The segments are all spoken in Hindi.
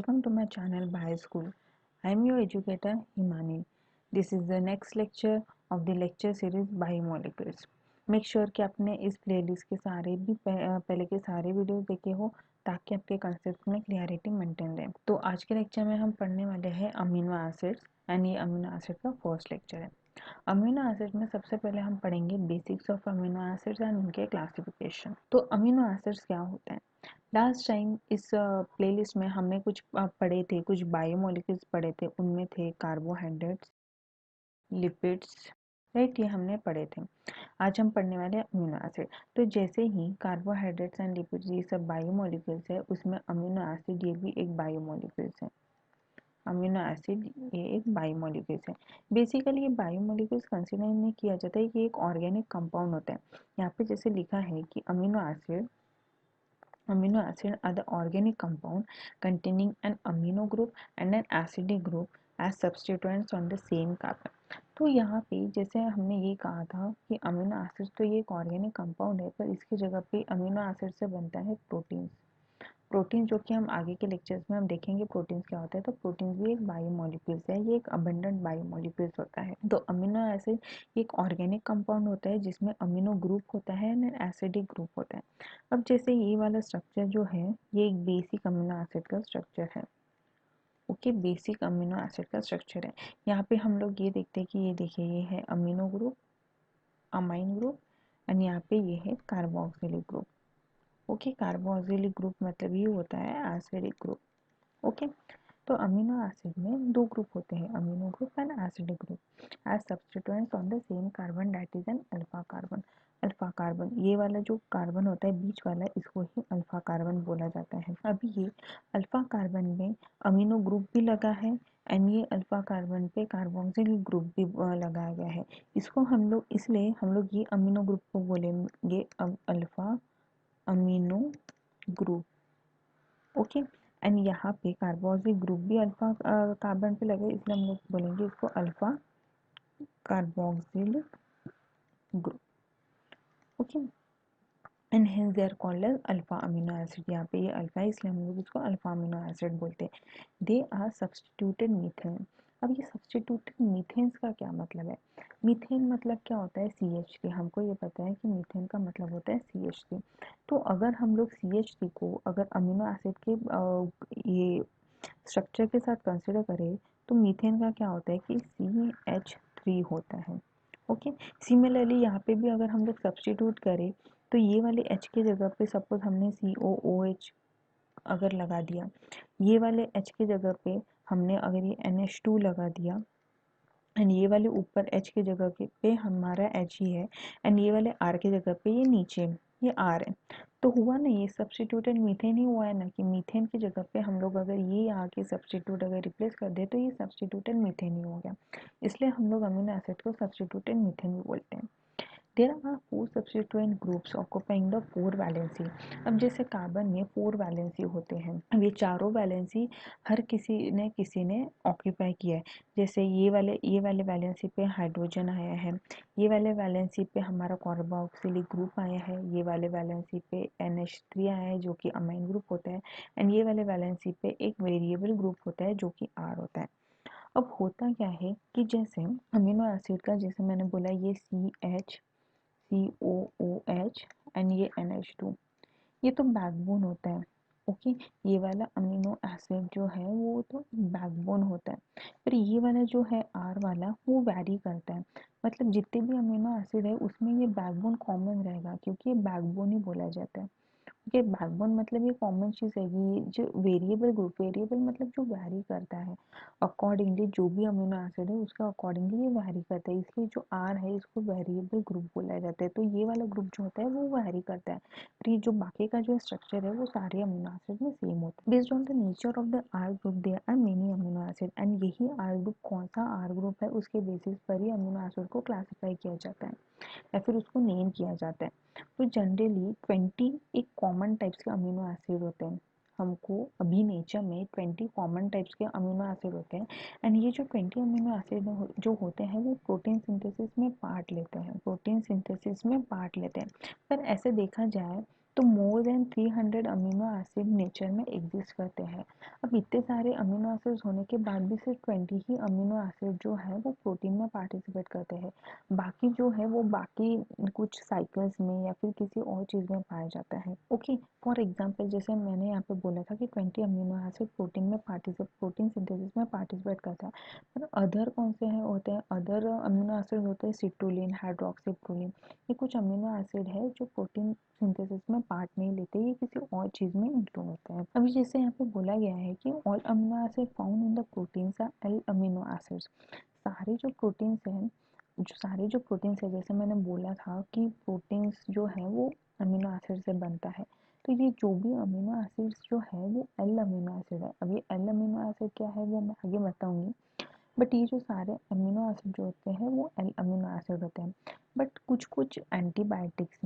Welcome to my channel Bio School. I am your educator Himani. This is the next lecture of the lecture series Biomolecules. Make sure कि आपने इस प्लेलिस्ट के सारे भी पहले के सारे वीडियोस देखे हो ताकि आपके कंसेप्ट में क्लियरिटी मेंटेन रहे। तो आज के लेक्चर में हम पढ़ने वाले हैं अमीनो एसिड्स एंड ये अमीनो एसिड का फर्स्ट लेक्चर है। अमीनो एसिड में सबसे पहले हम पढ़ेंगे basics of amino acids and उनके क्लासिफिकेशन। तो अमीनो एसिड्स क्या होते हैं? लास्ट टाइम इस प्लेलिस्ट में हमने कुछ पढ़े थे, कुछ बायोमोलिक्यूल्स पढ़े थे। उनमें थे कार्बोहाइड्रेट्स, लिपिड्स, राइट, ये हमने पढ़े थे। आज हम पढ़ने वाले हैं अमीनो एसिड। तो जैसे ही कार्बोहाइड्रेट्स एंड लिपिड्स ये सब बायोमोलिक्यूल्स है, उसमें अमीनो एसिड ये भी एक बायोमोलिक्यूल्स है। अमीनो एसिड ये एक बायोमोलिक्यूल्स है। बेसिकली ये बायोमोलिक्यूल्स कंसिडर नहीं किया जाता है कि एक ऑर्गेनिक कंपाउंड होता है। यहाँ पे जैसे लिखा है कि amino acid are the organic compound containing an amino group and an acidic group as substituents on the same carbon। तो यहाँ पे जैसे हमने ये कहा था कि अमीनो एसिड तो ये एक ऑर्गेनिक कंपाउंड है, पर इसकी जगह पे अमीनो एसिड से बनता है प्रोटीन। प्रोटीन जो कि हम आगे के लेक्चर्स में हम देखेंगे प्रोटीन्स क्या होता है। तो प्रोटीन्स भी एक बायोमोलिक्यूल्स है, ये एक अबंडेंट बायोमोलिक्यूल्स होता है। तो अमीनो एसिड एक ऑर्गेनिक कंपाउंड होता है जिसमें अमीनो ग्रुप होता है एंड एसिडिक ग्रुप होता है। अब जैसे ये वाला स्ट्रक्चर जो है ये एक बेसिक अमीनो एसिड का स्ट्रक्चर है। ओके, बेसिक अमीनो एसिड का स्ट्रक्चर है। यहाँ पे हम लोग ये देखते हैं कि ये देखिए ये है amino group, amine group and यहाँ पे ये है carboxylic group. Okay, carboxylic group मतलब ये होता है एसिडिक ग्रुप। ओके, तो अमीनो एसिड में दो ग्रुप होते हैं, amino group and acidic group as substituents on the same carbon, that is an alpha carbon. Alpha carbon, ये वाला जो कार्बन होता है बीच वाला, इसको ही अल्फा कार्बन बोला जाता है। अभी ये अल्फा कार्बन में अमीनो ग्रुप भी लगा है एंड ये अल्फा कार्बन पे कार्बोक्सिलिक ग्रुप भी लगाया गया है। इसको हम लोग इसलिए हम लोग ये अमीनो ग्रुप को बोलेंगे alpha amino group. Okay, and यहाँ पे कार्बोक्सिल ग्रुप भी अल्फा कार्बन पे लगे, इसलिए हम लोग बोलेंगे इसको alpha carboxyl group. Okay, and hence they are called as alpha amino acid. यहाँ पे ये अल्फा है इसलिए हम लोग इसको अल्फा अमीनो एसिड बोलते हैं। They are substituted methane. अब ये सब्स्टिट्यूटेड मीथेन्स का क्या मतलब है? मीथेन मतलब क्या होता है? CH3। हमको ये पता है कि मीथेन का मतलब होता है CH3। तो अगर हम लोग CH3 को अगर अमीनो एसिड के ये स्ट्रक्चर के साथ कंसिडर करें तो मीथेन का क्या होता है कि CH3 होता है। ओके, सिमिलरली यहाँ पे भी अगर हम लोग सब्स्टिट्यूट करें तो ये वाले H के जगह पे सपोज हमने COOH अगर लगा दिया, ये वाले H के जगह पे हमने अगर ये NH2 लगा दिया एंड ये वाले ऊपर H के जगह के पे हमारा H ही है एंड ये वाले R के जगह पे ये नीचे ये R है। तो हुआ ना, ये सब्स्टिट्यूटेड मीथेन ही हुआ है ना, कि मीथेन की जगह पे हम लोग अगर ये आके सब्स्टिट्यूट अगर रिप्लेस कर दे तो ये सब्स्टिट्यूटेड मीथेन ही हो गया। इसलिए हम लोग अमीनो एसिड को सब्स्टिट्यूटेड मीथेन भी बोलते हैं। There are four substituent groups occupying the four valency। अब जैसे कार्बन में 4 वैलेंसी होते हैं, अब ये चारों वैलेंसी हर किसी ने ऑक्यूपाई किया है। जैसे ये वाले वैलेंसी पे हाइड्रोजन आया है, ये वाले वैलेंसी पे हमारा कार्बोक्सिलिक ग्रुप आया है, ये वाले वैलेंसी पे NH3 आया है जो कि अमाइन ग्रुप होता है एंड ये वाले वैलेंसी पे एक वेरिएबल ग्रुप होता है जो कि R होता है। अब होता क्या है कि जैसे अमीनो एसिड का जैसे मैंने बोला ये COOH एंड ये NH2, ये तो बैकबोन होता है। ओके, ये वाला अमीनो एसिड जो है वो तो बैकबोन होता है, पर ये वाला जो है R वाला वो वैरी करता है। मतलब जितने भी अमीनो एसिड है उसमें ये बैकबोन कॉमन रहेगा क्योंकि ये बैकबोन ही बोला जाता है। ओके, बैकबोन मतलब ये कॉमन चीज़ है कि जो वेरिएबल ग्रुप, वेरिएबल मतलब जो वैरी करता है अकॉर्डिंगली, जो भी अमीनो एसिड है उसका अकॉर्डिंगली ये वैरी करता है, इसलिए जो R है इसको वेरिएबल ग्रुप बोला जाता है। तो ये वाला ग्रुप जो होता है वो वैरी करता है, फिर ये जो बाकी का जो स्ट्रक्चर है वो सारे अमीनो एसिड में सेम होता है। Based on the nature of the R group there are many amino acid and यही R ग्रुप कौन सा R ग्रुप है उसके बेसिस पर ही अमीनो एसिड को क्लासिफाई किया जाता है या फिर उसको नेम किया जाता है। तो जनरली 20 एक कॉमन टाइप्स के अमीनो एसिड होते हैं। हमको अभी नेचर में 20 कॉमन टाइप्स के अमीनो एसिड होते हैं एंड ये जो 20 अमीनो एसिड जो होते हैं वो प्रोटीन सिंथेसिस में पार्ट लेते हैं, प्रोटीन सिंथेसिस में पार्ट लेते हैं। पर ऐसे देखा जाए तो more than 300 amino acid nature में एग्जिस्ट करते हैं। अब इतने सारे अमीनो एसिड्स होने के बाद भी सिर्फ 20 ही अमीनो एसिड जो है वो प्रोटीन में पार्टिसिपेट करते हैं, बाकी जो है वो बाकी कुछ साइकिल्स में या फिर किसी और चीज़ में पाया जाता है। ओके, फॉर एग्जांपल जैसे मैंने यहाँ पे बोला था कि 20 अमीनो एसिड प्रोटीन सिंथेसिस में पार्टिसिपेट करता है, पर अदर कौन से हैं होते हैं, अदर अमीनो एसिड होते हैं सिट्रोलिन, हाइड्रोक्सीप्रोलिन, ये कुछ अमीनो एसिड है जो प्रोटीन सिंथेसिस में पार्ट नहीं लेते, ये किसी और चीज़ में इंक्लूड होते हैं। अभी जैसे यहाँ पे बोला गया है कि all amino acid found in the proteins R L amino acids. सारे जो प्रोटीन्स है, जैसे मैंने बोला था कि प्रोटीन्स जो है वो अमीनो एसिड से बनता है, तो ये जो भी अमीनो एसिड्स जो है वो एल अमीनो एसिड है। अब ये एल अमीनो एसिड क्या है वो मैं आगे बताऊंगी, बट ये जो सारे अमीनो एसिड जो होते हैं वो एल अमीनो एसिड होते हैं। बट कुछ कुछ एंटीबायोटिक्स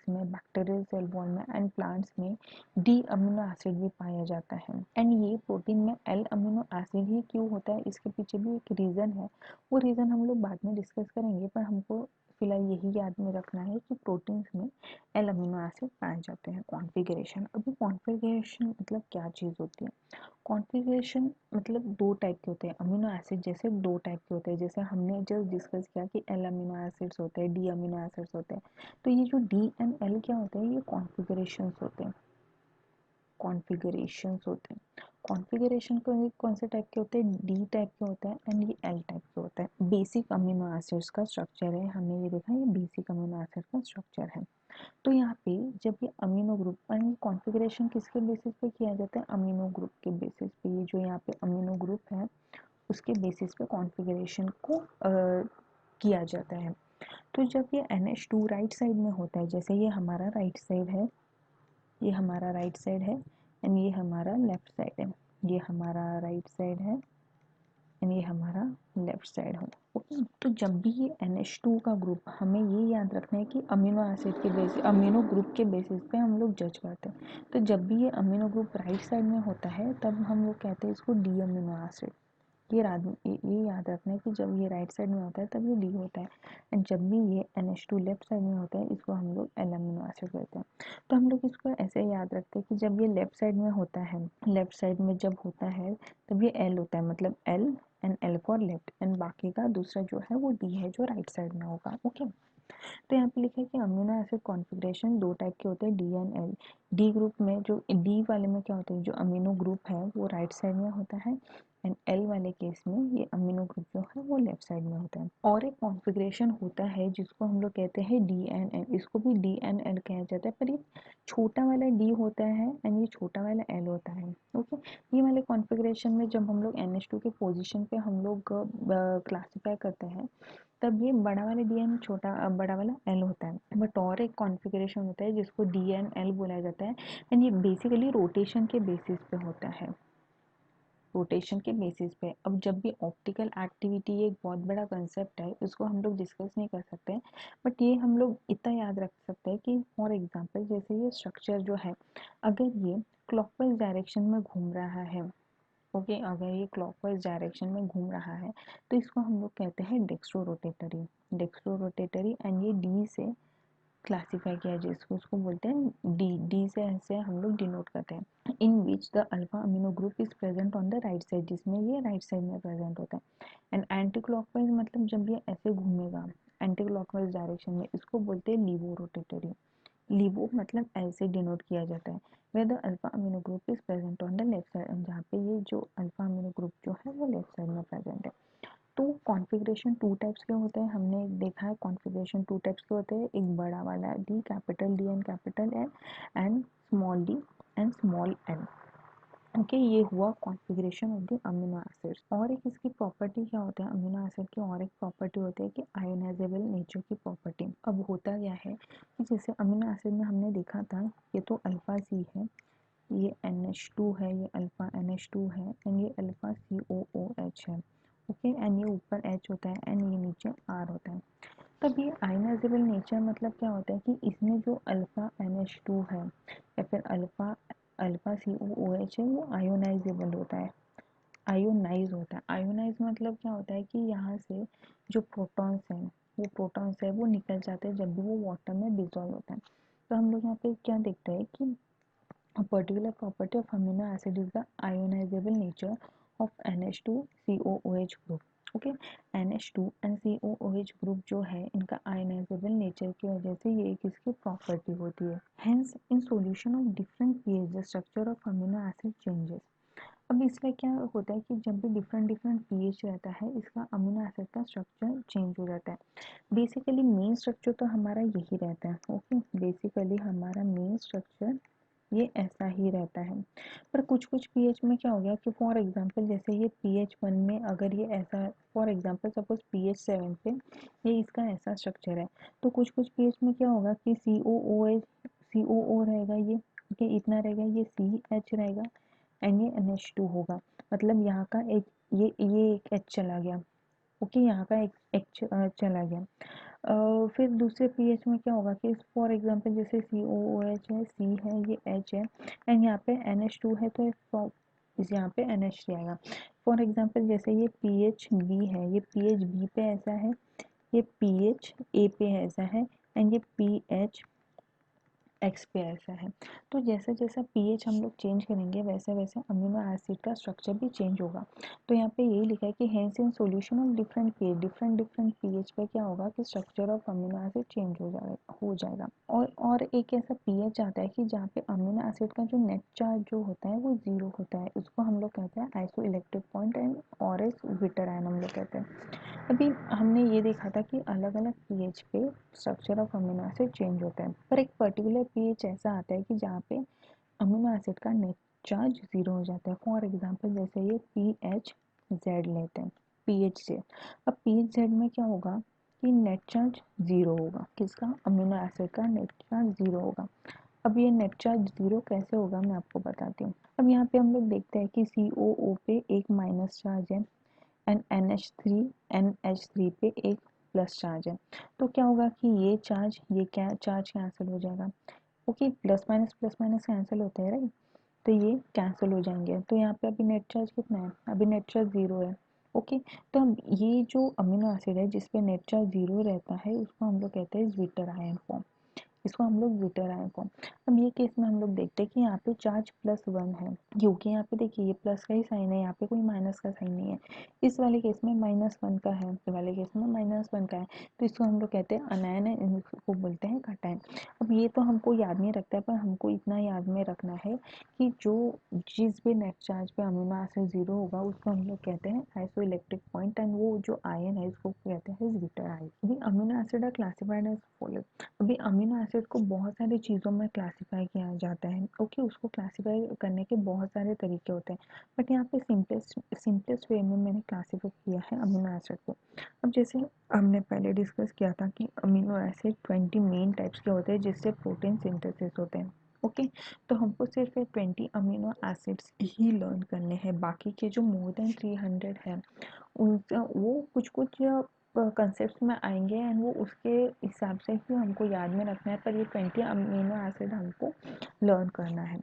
में बैक्टीरियल सेल वॉल में एंड प्लांट्स में डी अमीनो एसिड भी पाया जाता है। एंड ये प्रोटीन में एल अमीनो एसिड ही क्यों होता है, इसके पीछे भी एक रीज़न है, वो रीज़न हम लोग बाद में डिस्कस करेंगे, पर हमको फिलहाल यही याद में रखना है कि प्रोटीन्स में एल अमीनो एसिड पाए जाते हैं। कॉन्फ़िगरेशन, अभी कॉन्फ़िगरेशन मतलब क्या चीज़ होती है? कॉन्फ़िगरेशन मतलब दो टाइप के होते हैं, अमीनो एसिड जैसे दो टाइप के होते हैं, जैसे हमने जस्ट डिस्कस किया कि एल अमीनो एसिड्स होते हैं, डी अमीनो एसिड्स होते हैं, तो ये जो डी एंड एल क्या होते हैं, ये कॉन्फ़िगरेशंस होते हैं। कॉन्फ़िगरेशन कौन से टाइप के होते हैं, डी टाइप के होते हैं एंड ये एल टाइप के होते हैं। बेसिक अमीनो एसिड्स का स्ट्रक्चर है, हमने ये देखा, ये बेसिक अमीनो एसिड का स्ट्रक्चर है। तो यहाँ पे जब ये अमीनो ग्रुप एंड कॉन्फ़िगरेशन किसके बेसिस पे किया जाता है, अमीनो ग्रुप के बेसिस पे, ये जो यहाँ पे अमीनो ग्रुप है उसके बेसिस पे कॉन्फ़िगरेशन को किया जाता है। तो जब ये NH2 राइट साइड में होता है, जैसे ये हमारा राइट साइड है, ये हमारा राइट साइड है एंड ये हमारा लेफ्ट साइड है, ये हमारा राइट साइड है एंड ये हमारा लेफ्ट साइड है। ओके, तो जब भी ये NH2 का ग्रुप, हमें ये याद रखना है कि अमीनो एसिड के बेसिस, अमीनो ग्रुप के बेसिस पे हम लोग जज करते हैं। तो जब भी ये अमीनो ग्रुप राइट साइड में होता है तब हम लोग कहते हैं इसको डी अमीनो एसिड। ये याद रखना है कि जब ये राइट साइड में होता है तब ये डी होता है, एंड जब भी ये NH2 लेफ्ट साइड में होता है इसको हम लोग एल अमीनो एसिड कहते हैं। तो हम लोग इसको ऐसे याद रखते हैं कि जब ये लेफ्ट साइड में होता है, लेफ्ट साइड में जब होता है तब ये एल होता है, मतलब L and L for left, and बाकी का दूसरा जो है वो डी है जो राइट साइड में होगा। ओके, तो यहाँ पे लिखा है कि अमीनो एसिड कॉन्फ़िगरेशन दो टाइप के होते हैं, D and L. D group में, जो डी वाले में क्या होता है, जो अमीनो ग्रुप है वो राइट साइड में होता है, एंड एल वाले केस में ये अमीनो ग्रुप जो है वो लेफ्ट साइड में होता है। और एक कॉन्फ़िगरेशन होता है जिसको हम लोग कहते हैं डी एंड एल, इसको भी डी एंड एल कहा जाता है, पर ये छोटा वाला डी होता है एंड ये छोटा वाला एल होता है। ओके, ये वाले कॉन्फ़िगरेशन में जब हम लोग NH2 के पोजीशन पे हम लोग क्लासीफाई करते हैं तब ये बड़ा वाला डी एंड बड़ा वाला एल होता है। बट और एक कॉन्फ़िगरेशन होता है जिसको डी एंड एल बोला जाता है, एंड ये बेसिकली रोटेशन के बेसिस पे होता है, रोटेशन के बेसिस पे। अब जब भी ऑप्टिकल एक्टिविटी एक बहुत बड़ा कंसेप्ट है, इसको हम लोग डिस्कस नहीं कर सकते, बट ये हम लोग इतना याद रख सकते हैं कि फॉर एग्जांपल जैसे ये स्ट्रक्चर जो है, अगर ये क्लॉकवाइज डायरेक्शन में घूम रहा है, ओके, अगर ये क्लॉकवाइज डायरेक्शन में घूम रहा है तो इसको हम लोग कहते हैं डेक्स्ट्रो रोटेटरी, एंड ये डी से क्लासीफाई किया जिसको उसको बोलते हैं डी, डी से ऐसे हम लोग डिनोट करते हैं। In which the alpha amino group is present on the right side, जिसमें ये राइट साइड में प्रेजेंट होता है। एंड एंटी क्लॉकवाइज मतलब जब ये ऐसे घूमेगा एंटी क्लॉकवाइज डायरेक्शन में, इसको बोलते हैं लीवो रोटेटरी। लीवो मतलब ऐसे डिनोट किया जाता है, where the alpha amino group is present on the left side, जहाँ पे ये जो अल्फा अमीनो ग्रुप जो है वो लेफ्ट साइड में प्रेजेंट है। तो कॉन्फ़िगरेशन टू टाइप्स के होते हैं, हमने देखा है कॉन्फ़िगरेशन टू टाइप्स के होते हैं, एक बड़ा वाला D, capital D and capital L, and small D and small N. Okay, ये हुआ configuration of the amino acids. और एक इसकी प्रॉपर्टी क्या होता है अमीनो एसिड की, और एक प्रॉपर्टी होती है कि आयोनाइजेबल नेचर की प्रॉपर्टी। अब होता क्या है कि जैसे अमीनो एसिड में हमने देखा था, ये तो अल्फा सी है, ये NH2 है, ये अल्फा NH2 है, एंड ये अल्फा COOH है। ओके, एंड ये ऊपर H होता है एंड ये नीचे R होता है। तब ये आयनाइजेबल नेचर मतलब क्या होता है कि इसमें जो अल्फा NH2 है या फिर अल्फा अल्फा COOH है वो आयोनाइजेबल होता है, आयोनाइज होता है। आयोनाइज मतलब क्या होता है कि यहाँ से जो प्रोटॉन्स हैं, वो प्रोटॉन्स है वो निकल जाते हैं जब भी वो वाटर में डिजोल्व होता है। तो हम लोग यहाँ पे क्या देखते हैं कि a particular property of amino acid is the ionizable nature of NH2COOH group. Okay, NH2 and COOH group जो है इनका आयनाइजेबल नेचर की वजह से ये एक इसकी प्रॉपर्टी होती है. Hence in solution of different pH the structure of amino acid changes. अब इसका क्या होता है कि जब भी डिफरेंट डिफरेंट pH रहता है इसका अमीनो एसिड का स्ट्रक्चर चेंज हो जाता है. बेसिकली मेन स्ट्रक्चर तो हमारा यही रहता है. ओके, बेसिकली हमारा मेन स्ट्रक्चर ये ऐसा ही रहता है. पर कुछ कुछ पीएच में क्या हो गया कि फॉर एग्जांपल जैसे ये पीएच 1 में अगर ये ऐसा, फॉर एग्जांपल सपोज पीएच 7 पे ये इसका ऐसा स्ट्रक्चर है, तो कुछ कुछ पीएच में क्या होगा कि COO रहेगा, ये ओके इतना रहेगा, ये CH रहेगा एंड ये NH2 होगा. मतलब यहाँ का एक ये एक H चला गया. ओके, यहाँ का एक H चला गया. फिर दूसरे पीएच में क्या होगा कि फॉर एग्जांपल जैसे COOH है, C है, ये H है एंड यहाँ पे NH2 है, तो इस यहाँ पे NH3 आएगा. फॉर एग्जांपल जैसे ये पीएच बी है, ये पीएच बी पे ऐसा है, ये पीएच ए पे ऐसा है एंड ये पीएच एक्स पे ऐसा है. तो जैसा जैसा पीएच हम लोग चेंज करेंगे वैसे वैसे अमीनो एसिड का स्ट्रक्चर भी चेंज होगा. तो यहाँ पे यही लिखा है कि hence in solution of different pH, different different pH पे क्या होगा कि structure of amino acid change हो जाएगा. और एक ऐसा पीएच आता है कि जहाँ पे अमीनो एसिड का जो नेट चार्ज जो होता है वो जीरो होता है. उसको हम लोग कहते हैं आइसो इलेक्ट्रिक पॉइंट एंड और एस विटर आयन हम लोग कहते हैं. अभी हमने ये देखा था कि अलग अलग पीएच पे structure of amino acid change होता है, पर एक पर्टिकुलर पीएच ऐसा आता है कि जहाँ पे अमीनो एसिड का नेट चार्ज जीरो हो जाता है. फॉर एग्जांपल जैसे ये पीएच जेड लेते हैं, पीएच जेड. अब पीएच जेड में क्या होगा कि नेट चार्ज जीरो होगा. किसका? अमीनो एसिड का नेट चार्ज जीरो होगा. अब ये नेट चार्ज जीरो कैसे होगा मैं आपको बताती हूँ. अब यहाँ पे हम लोग देखते हैं कि COO पे एक माइनस चार्ज है एंड NH3 पे एक प्लस चार्ज है. तो क्या होगा कि ये चार्ज ये क्या चार्ज कैंसिल हो जाएगा. ओके, प्लस माइनस कैंसिल होते हैं राइट, तो ये कैंसिल हो जाएंगे. तो यहाँ पे अभी नेट चार्ज कितना है? अभी नेट चार्ज जीरो है. ओके, तो अब ये जो अमीनो एसिड है जिसपे नेट चार्ज जीरो रहता है उसको हम लोग कहते हैं ज्विटर आयन फॉर्म. इसको हम लोग ज्विटर आयन फॉर्म. अब ये केस में हम लोग देखते हैं कि यहाँ पे चार्ज +1 है, क्योंकि यहाँ पे देखिए ये प्लस का ही साइन है, यहाँ पे कोई माइनस का साइन नहीं है. इस वाले केस में -1 का है, इस वाले केस में -1 का है. तो इसको हम लोग कहते हैं अनायन है, इसको बोलते हैं कटायन. अब ये तो हमको याद नहीं रखता है, पर हमको इतना याद में रखना है कि जिस भी नेट चार्ज पे अमीनो एसिड जीरो होगा उसको हम लोग कहते हैं आइसो इलेक्ट्रिक पॉइंट एंड वो जो आयन है इसको कहते हैं ज्विटर आयन. अभी amino acid are classified as follow. अभी अमीनो एसिड को बहुत सारी चीज़ों में क्लासिफाई किया जाता है. ओके, उसको क्लासिफाई करने के बहुत सारे तरीके होते हैं, बट यहाँ पे सिंपलेस्ट वे में मैंने क्लासिफाई किया है अमीनो एसिड को. अब जैसे हमने पहले डिस्कस किया था कि अमीनो एसिड 20 मेन टाइप्स के होते हैं जिससे प्रोटीन सिंथेसिस होते हैं. ओके, तो हमको सिर्फ 20 अमीनो एसिड्स ही लर्न करने हैं. बाकी के जो मोर देन 300 है उनका वो कुछ कुछ कंसेप्ट में आएंगे एंड वो उसके हिसाब से ही हमको याद में रखना है. पर ये 20 अमीनो एसिड हमको लर्न करना है.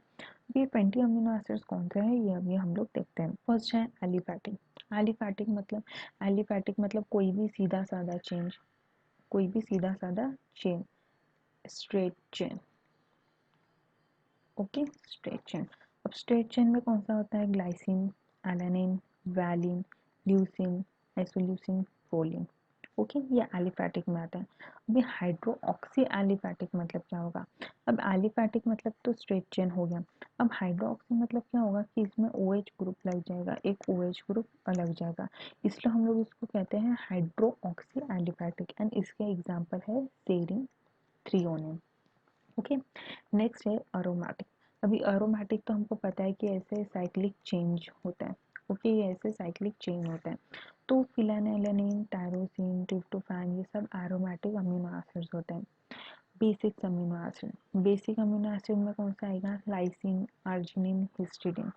ये 20 अमीनो एसिड्स कौन से हैं ये अभी हम लोग देखते हैं. फर्स्ट है एलिफैटिक. एलिफैटिक मतलब कोई भी सीधा साधा chain, straight chain. Okay, straight chain. अब स्ट्रेट चेन में कौन सा होता है? Glycine, alanine, valine, leucine, isoleucine, proline. Okay, ये एलिफैटिक में आता है. अभी हाइड्रोक्सी एलिफैटिक मतलब क्या होगा? अब एलिफैटिक मतलब तो स्ट्रेट चेन हो गया. अब हाइड्रोक्सी मतलब क्या होगा कि इसमें OH ग्रुप लग जाएगा, एक OH ग्रुप अलग जाएगा, इसलिए हम लोग इसको कहते हैं हाइड्रोक्सी एलिफैटिक एंड इसके एग्जाम्पल है सेरीन, थ्रियोनिन. ओके, नेक्स्ट है अरोमेटिक. अभी अरोमेटिक तो हमको पता है कि ऐसे साइक्लिक चेंज होता है. ओके, ये ऐसे साइक्लिक चेन होता है. तो फिनाइलएलानिन, टायरोसिन, ट्रिप्टोफैन ये सब एरोमेटिक अमीनो एसिड्स होते हैं. Basic amino acid. Basic amino acid में कौन सा आएगा? Lysine, arginine, histidine.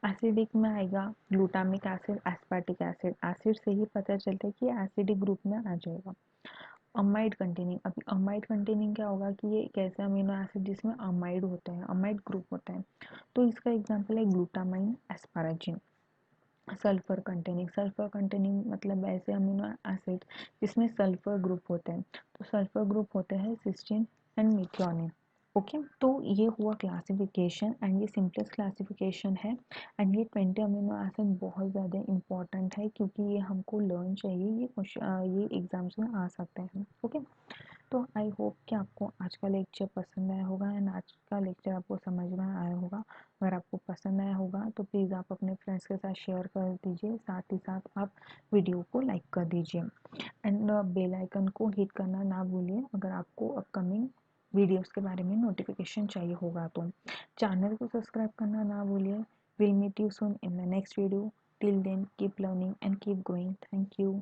एसिडिक में आएगा glutamic acid, aspartic acid. Acid से ही पता चलता है कि एसिडिक ग्रुप में आ जाएगा. Amide containing. अभी अमाइड कंटेनिंग क्या होगा कि ये एक ऐसा अमीनो एसिड जिसमें अमाइड होता है, अमाइड ग्रुप होता है. तो इसका एग्जांपल है ग्लूटामाइन, एस्पाराजिन. सल्फर कंटेनिंग मतलब ऐसे अमीनो एसिड जिसमें सल्फर ग्रुप होते हैं. तो सल्फर ग्रुप होते हैं सिस्टीन एंड मेथिओनिन. ओके, तो ये हुआ क्लासिफिकेशन एंड ये सिंपलेस्ट क्लासिफिकेशन है। एंड ये 20 अमीनो एसिड बहुत ज़्यादा इंपॉर्टेंट है क्योंकि ये हमको लर्न चाहिए, ये एग्जाम्स में आ सकते हैं। ओके, तो आई होप कि आपको आज का लेक्चर पसंद आया होगा एंड आज का लेक्चर आपको समझ में आया होगा। अगर आपको पसंद आया होगा तो प्लीज़ आप अपने फ्रेंड्स के साथ शेयर कर दीजिए, साथ ही साथ आप वीडियो को लाइक कर दीजिए एंड बेल आइकन को हिट करना ना भूलिए अगर आपको अपकमिंग वीडियोस के बारे में नोटिफिकेशन चाहिए होगा तो। चैनल को सब्सक्राइब करना ना भूलिए। Will meet you soon in the next video. Till then keep learning and keep going. Thank you.